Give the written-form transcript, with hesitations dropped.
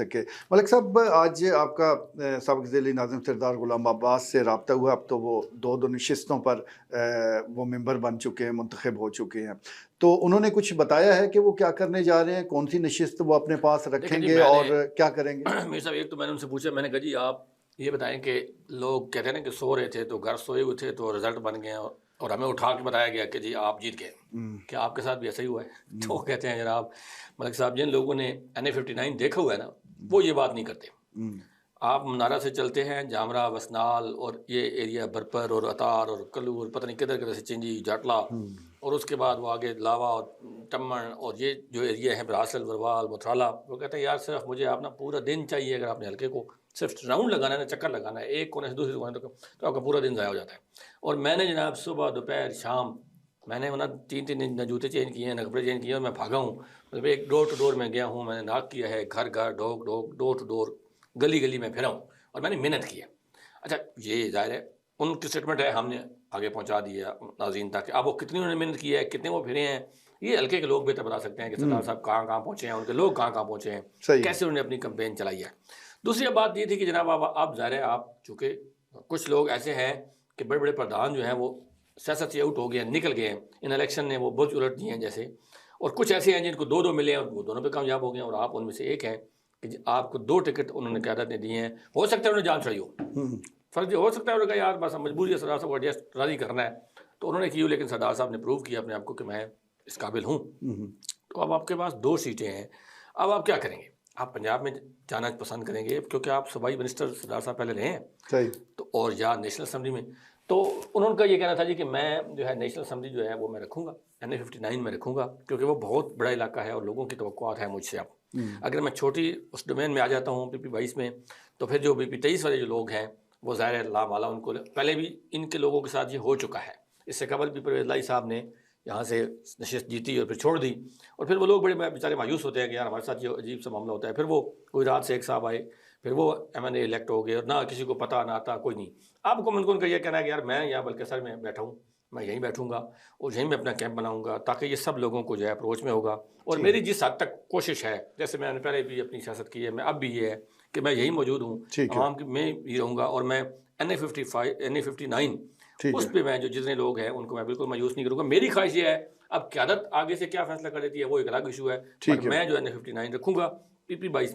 सके। मलिक साहब, आज आपका साबिक़ ज़िली नाज़िम सरदार ग़ुलाम अब्बास से राब्ता हुआ। अब तो वो 2-2 नशिस्तों पर वो मेंबर बन चुके हैं, मुंतख़ब हो चुके हैं। तो उन्होंने कुछ बताया है कि वो क्या करने जा रहे हैं? कौन-सी नशिस्त वो अपने पास देखिए जी, रखेंगे और क्या करेंगे? मीर साहब, एक तो मैंने उनसे पूछा, मैंने कहा जी आप ये बताएँ कि लोग कहते हैं ना कि सो रहे थे तो घर सोए हुए थे तो रिज़ल्ट बन गए और हमें उठा के बताया गया कि जी आप जीत गए। हुँ, क्या आपके साथ भी ऐसा ही हुआ है? तो हुँ, वो कहते हैं जनाब मलिक साहब, जिन लोगों ने NA-59 देखा हुआ है ना, हुँ, वो ये बात नहीं करते। हुँ, आप मनारा से चलते हैं, जामरा, बसनाल और ये एरिया बरपर और अतार और कल्लू और पता नहीं किधर-किधर से चिंजी, जाटला, हुँ, और उसके बाद वो आगे लावा और टम्मन और ये जो एरिया है ब्रासल, वरवाल, मोथराला, वो कहते हैं यार सिर्फ मुझे आप ना पूरा दिन चाहिए। अगर आपने हल्के को सिर्फ राउंड लगाना है ना, चक्कर लगाना है एक कोने से दूसरे कोने तक, तो आपका पूरा दिन ज़ाया हो जाता है। और मैंने जनाब सुबह, दोपहर, शाम मैंने ना 3-3 दिन न जूते चेंज किए हैं, न कपड़े चेंज किए हैं और मैं भागा हूँ। मतलब एक डोर टू डोर मैं गया हूँ, मैंने नॉक किया है, घर-घर, डोर-डोर, डोर टू डोर, गली-गली में फिरा हूँ और मैंने मेहनत की है। अच्छा, ये ज़ाहिर है उनकी स्टेटमेंट है, हमने आगे पहुँचा दी है नाज़रीन तक। अब वो कितनी उन्होंने मेहनत की है, कितने वो फिरे हैं, ये हल्के के लोग बेहतर बता सकते हैं कि हुँ, सरदार साहब कहाँ-कहाँ पहुँचे हैं, उनके लोग कहाँ-कहाँ पहुँचे हैं, सही है। कैसे उन्होंने अपनी कैंपेन चलाई है। दूसरी बात ये थी कि जनाब आप ज़ाहिर है, आप चूँकि कुछ लोग ऐसे हैं कि बड़े-बड़े प्रधान जो हैं वो सियासत से आउट हो गए हैं, निकल गए हैं। इन इलेक्शन ने वो बुर्ज उलट दिए हैं जैसे, और कुछ ऐसे हैं जिनको 2-2 मिले हैं और वो दोनों पे कामयाब हो गए हैं और आप उनमें से एक हैं कि आपको 2 टिकट उन्होंने क़यादत ने दिए हैं। हो सकता है उन्होंने जान छुड़ाई हो। हुँ, फ़र्ज़ हो सकता है उन्होंने कहा यार बस मजबूरी है, सरदार साहब को एडजस्ट राज़ी करना है, तो उन्होंने की हो, लेकिन सरदार साहब ने प्रूव किया अपने आप को कि मैं इस काबिल हूँ। हुँ, हुँ, तो अब आपके पास 2 सीटें हैं, अब आप क्या करेंगे? आप पंजाब में जाना पसंद करेंगे क्योंकि आप सूबाई मिनिस्टर सरदार साहब पहले रहे हैं, सही। तो और या नेशनल असेंबली में। तो उन्होंने ये कहना था जी कि मैं जो है नेशनल असेंबली जो है वो मैं रखूँगा, NA-59 में रखूँगा क्योंकि वो बहुत बड़ा इलाका है और लोगों की तवक्कुआत है मुझसे अब। हुँ, अगर मैं छोटी उस डोमेन में आ जाता हूँ BP-22 में, तो फिर जो BP-23 वाले जो लोग हैं वो ज़ाहिर है लामाला, उनको पहले भी इनके लोगों के साथ ये हो चुका है। इससे कबल भी परवेज़ लाई साहब ने यहाँ से नशिस्त जीती और फिर छोड़ दी, और फिर वो लोग बड़े बेचारे मायूस होते हैं कि यार हमारे साथ ये अजीब सा मामला होता है। फिर वो गुजरात से एक साहब आए, फिर वो MNA इलेक्ट हो गए और ना किसी को पता ना आता, कोई नहीं। अब उनका ये कहना है कि यार मैं यहाँ बल्कि में बैठा हूँ, मैं यहीं बैठूँगा और यहीं मैं अपना कैंप बनाऊँगा ताकि ये सब लोगों को जो है अप्रोच में होगा। और ठीक है, मेरी जिस हद तक कोशिश है, जैसे मैंने पहले भी अपनी सियासत की है, मैं अब भी ये है कि मैं यहीं मौजूद हूँ, ठीक है, अवाम की मैं ही रहूँगा और मैं NA-59 ठीक उस है, पे मैं जो जितने लोग हैं उनको मैं बिल्कुल मायूस नहीं करूँगा। मेरी ख्वाहिश ये है, अब क़यादत आगे से क्या फ़ैसला कर देती है वो एक अलग इश्यू है, पर ठीक है। मैं जो NA-59 रखूँगा, PP-22